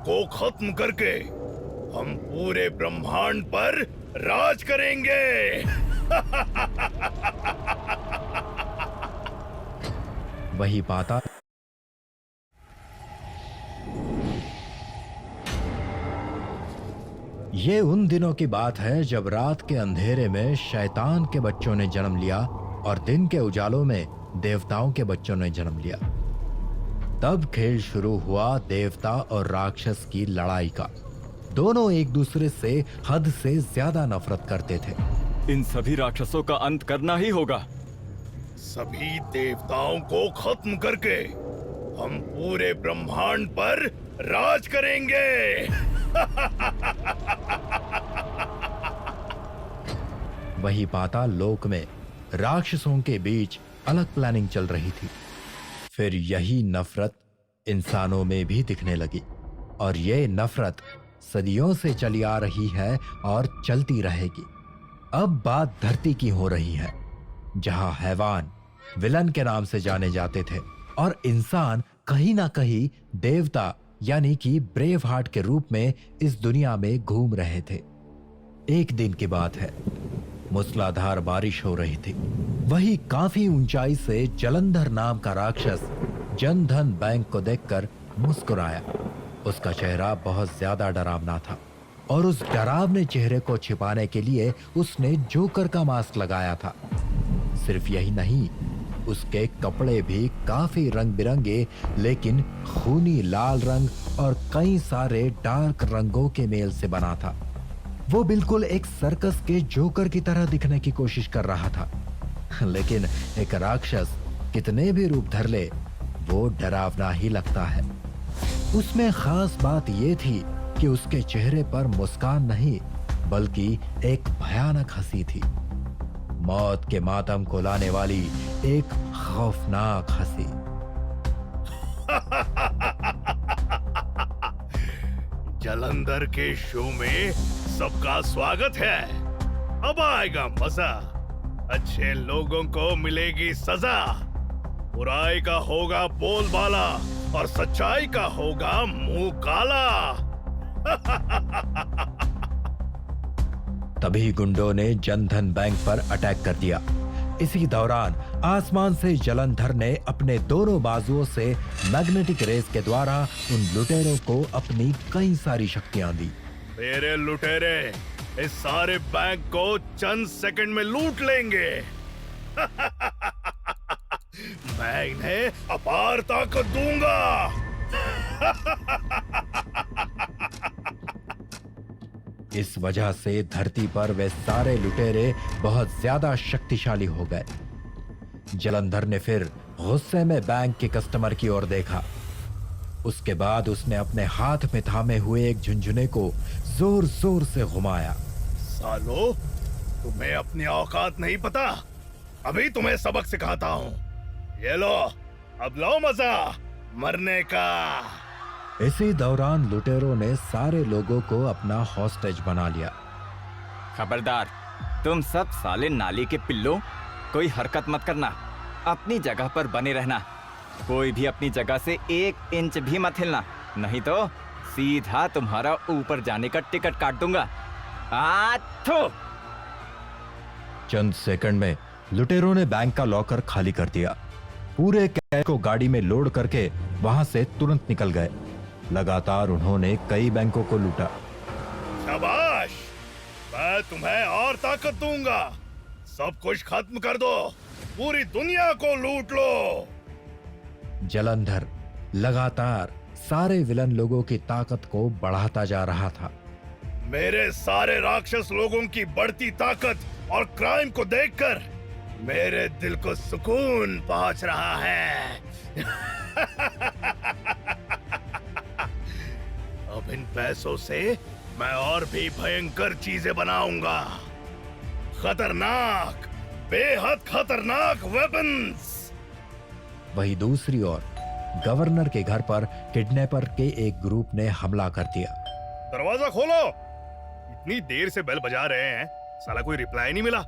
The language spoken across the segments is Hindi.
को खत्म करके हम पूरे ब्रह्मांड पर राज करेंगे। वही पाता ये उन दिनों की बात है जब रात के अंधेरे में शैतान के बच्चों ने जन्म लिया और दिन के उजालों में देवताओं के बच्चों ने जन्म लिया। तब खेल शुरू हुआ देवता और राक्षस की लड़ाई का। दोनों एक दूसरे से हद से ज्यादा नफरत करते थे। इन सभी राक्षसों का अंत करना ही होगा। सभी देवताओं को खत्म करके हम पूरे ब्रह्मांड पर राज करेंगे। वही पाताल लोक में राक्षसों के बीच अलग प्लानिंग चल रही थी। फिर यही नफरत इंसानों में भी दिखने लगी और ये नफरत सदियों से चली आ रही है और चलती रहेगी। अब बात धरती की हो रही है, जहां हैवान विलन के नाम से जाने जाते थे और इंसान कहीं ना कहीं देवता यानी कि ब्रेव हार्ट के रूप में इस दुनिया में घूम रहे थे। एक दिन की बात है, मूसलाधार बारिश हो रही थी। वही काफी ऊंचाई से जलंधर नाम का राक्षस जनधन बैंक को देखकर मुस्कुराया। उसका चेहरा बहुत ज्यादा डरावना था और उस डरावने चेहरे को छिपाने के लिए उसने जोकर का मास्क लगाया था। सिर्फ यही नहीं, उसके कपड़े भी काफी रंग बिरंगे लेकिन खूनी लाल रंग और कई सारे डार्क रंगों के मेल से बना था। वो बिल्कुल एक सर्कस के जोकर की तरह दिखने की कोशिश कर रहा था। लेकिन एक राक्षस कितने भी रूप धर ले, वो डरावना ही लगता है। उसमें खास बात ये थी कि उसके चेहरे पर मुस्कान नहीं बल्कि एक भयानक हंसी थी, मौत के मातम को लाने वाली एक खौफनाक हंसी। जलंधर के शो में सबका स्वागत है। अब आएगा मजा, अच्छे लोगों को मिलेगी सजा, बुराई का होगा बोलबाला और सच्चाई का होगा मुंह काला। तभी गुंडों ने जनधन बैंक पर अटैक कर दिया। इसी दौरान आसमान से जलंधर ने अपने दोनों बाजुओं से मैग्नेटिक रेस के द्वारा उन लुटेरों को अपनी कई सारी शक्तियां दी। मेरे लुटेरे इस सारे बैंक को चंद सेकंड में लूट लेंगे। मैं इन्हें अपार ताकत दूंगा। इस वजह से धरती पर वे सारे लुटेरे बहुत ज्यादा शक्तिशाली हो गए। जलंधर ने फिर गुस्से में बैंक के कस्टमर की ओर देखा। उसके बाद उसने अपने हाथ में थामे हुए एक झुनझुने को जोर जोर से घुमाया। सालो, तुम्हें अपनी औकात नहीं पता? अभी तुम्हें सबक सिखाता हूँ। ये लो, अब लो मजा मरने का। इसी दौरान लुटेरों ने सारे लोगों को अपना हॉस्टेज बना लिया। खबरदार, तुम सब साले नाली के पिल्लो, कोई हरकत मत करना, अपनी जगह पर बने रहना। कोई भी अपनी जगह से 1 इंच भी मत हिलना, नहीं तो सीधा तुम्हारा ऊपर जाने का टिकट काट दूंगा। आथो! चंद सेकंड में लुटेरों ने बैंक का लॉकर खाली कर दिया। पूरे कैश को गाड़ी में लोड करके वहां से तुरंत निकल गए। लगातार उन्होंने कई बैंकों को लूटा। शाबाश, मैं तुम्हें और ताकत दूंगा। सब कुछ खत्म कर दो, पूरी दुनिया को लूट लो। जलंधर लगातार सारे विलन लोगों की ताकत को बढ़ाता जा रहा था। मेरे सारे राक्षस लोगों की बढ़ती ताकत और क्राइम को देखकर मेरे दिल को सुकून पहुंच रहा है। अब इन पैसों से मैं और भी भयंकर चीजें बनाऊंगा। खतरनाक, बेहद खतरनाक वेपन्स। वही दूसरी ओर गवर्नर के घर पर किडनैपर के एक ग्रुप ने हमला कर दिया। दरवाजा खोलो, इतनी देर से बेल बजा रहे हैं, साला कोई रिप्लाई नहीं मिला।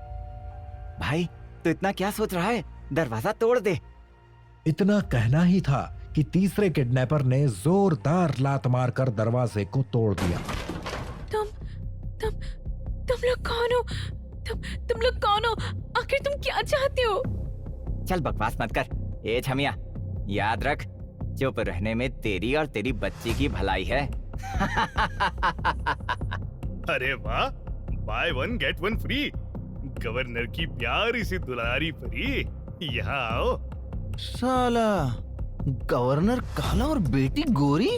भाई, तो इतना क्या सोच रहा है? दरवाजा तोड़ दे। इतना कहना ही था कि तीसरे किडनैपर ने जोरदार लात मारकर दरवाजे को तोड़ दिया। तुम लोग कौन हो? तुम लोग कौन हो? आखिर तुम क्या चाहते हो? चल बकवास मत कर। ए छमिया, याद रख, चुप रहने में तेरी और तेरी बच्ची की भलाई है। अरे वाह, by one get one free. Governor की प्यारी सी दुलारी परी, यहाँ आओ। साला गवर्नर काला और बेटी गोरी।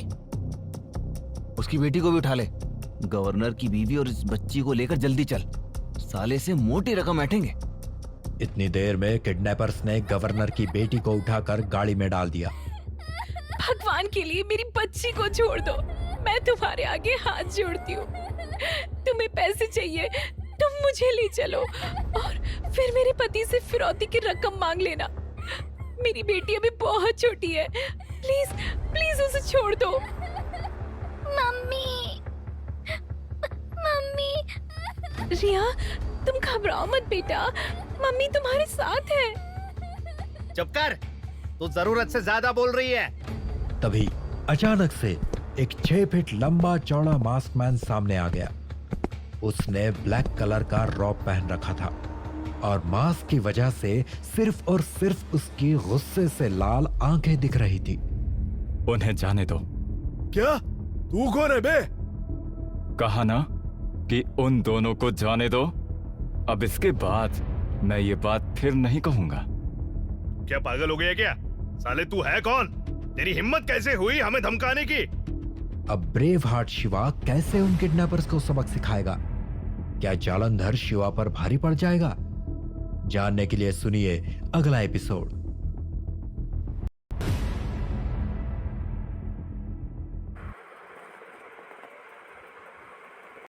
उसकी बेटी को भी उठा ले। गवर्नर की बीवी और इस बच्ची को लेकर जल्दी चल, साले से मोटी रकम ऐंठेंगे। इतनी देर में किडनैपर्स ने गवर्नर की बेटी को उठाकर गाड़ी में डाल दिया। भगवान के लिए मेरी बच्ची को छोड़ दो, मैं तुम्हारे आगे हाथ जोड़ती हूँ। तुम्हें पैसे चाहिए, तुम मुझे ले चलो और फिर मेरे पति से फिरौती की रकम मांग लेना। मेरी बेटी अभी बहुत छोटी है, प्लीज प्लीज उसे छोड़ दो। Mummy, mummy. रिया, तुम घबराओ मत बेटा, मम्मी तुम्हारे साथ है। चुप कर, तू जरूरत से ज्यादा बोल रही है। तभी अचानक से एक 6 फीट लंबा चौड़ा मास्क मैन सामने आ गया। उसने ब्लैक कलर का रॉब पहन रखा था और मास्क की वजह से सिर्फ और सिर्फ उसकी गुस्से से लाल आंखें दिख रही थी। उन्हें जाने दो। क्या? तू कौन है बे? कहा ना कि उन दोनों को जाने दो। अब इसके बाद मैं ये बात फिर नहीं कहूंगा। क्या पागल हो गया क्या? साले तू है कौन? तेरी हिम्मत कैसे हुई हमें धमकाने की? अब ब्रेव हार्ट शिवा कैसे उन किडनैपर्स को सबक सिखाएगा? क्या जालंधर शिवा पर भारी पड़ जाएगा? जानने के लिए सुनिए अगला एपिसोड।